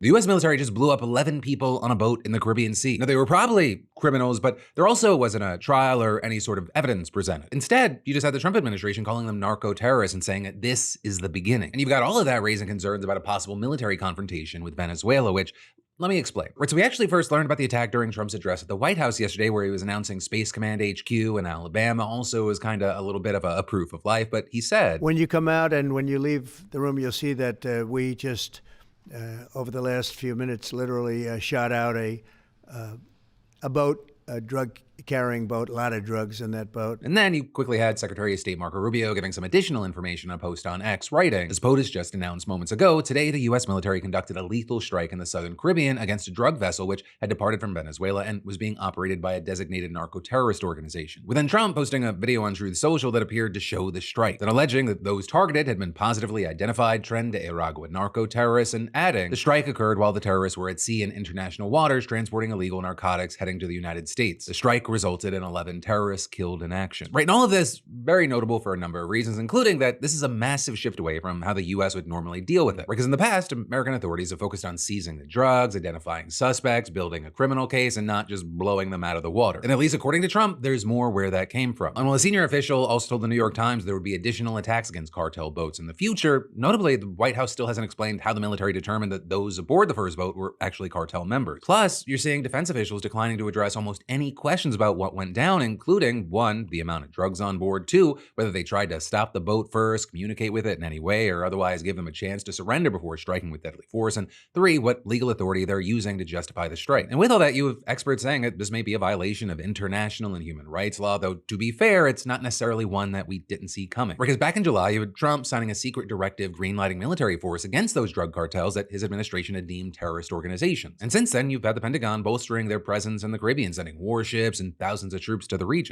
The US military just blew up 11 people on a boat in the Caribbean Sea. Now, they were probably criminals, but there also wasn't a trial or any sort of evidence presented. Instead, you just had the Trump administration calling them narco-terrorists and saying that this is the beginning. And you've got all of that raising concerns about a possible military confrontation with Venezuela, which, let me explain. Right, so we actually first learned about the attack during Trump's address at the White House yesterday, where he was announcing Space Command HQ in Alabama. Also is kind of a little bit of a proof of life, but he said, when you come out and when you leave the room, you'll see that we just, over the last few minutes, literally shot out a boat, a drug-carrying boat, a lot of drugs in that boat. And then you quickly had Secretary of State Marco Rubio giving some additional information on a post on X, writing, as POTUS just announced moments ago, today the U.S. military conducted a lethal strike in the southern Caribbean against a drug vessel which had departed from Venezuela and was being operated by a designated narco-terrorist organization. With then Trump posting a video on Truth Social that appeared to show the strike, then alleging that those targeted had been positively identified tren de aragua narco-terrorists, and adding, the strike occurred while the terrorists were at sea in international waters transporting illegal narcotics heading to the United States. The strike resulted in 11 terrorists killed in action. Right, and all of this very notable for a number of reasons, including that this is a massive shift away from how the US would normally deal with it. Because in the past, American authorities have focused on seizing the drugs, identifying suspects, building a criminal case, and not just blowing them out of the water. And at least according to Trump, there's more where that came from. And while a senior official also told the New York Times there would be additional attacks against cartel boats in the future, notably, the White House still hasn't explained how the military determined that those aboard the first boat were actually cartel members. Plus, you're seeing defense officials declining to address almost any questions about what went down, including 1, the amount of drugs on board, 2, whether they tried to stop the boat first, communicate with it in any way, or otherwise give them a chance to surrender before striking with deadly force, and 3, what legal authority they're using to justify the strike. And with all that, you have experts saying that this may be a violation of international and human rights law, though to be fair, it's not necessarily one that we didn't see coming. Because back in July, you had Trump signing a secret directive greenlighting military force against those drug cartels that his administration had deemed terrorist organizations. And since then, you've had the Pentagon bolstering their presence in the Caribbean, sending warships and thousands of troops to the region.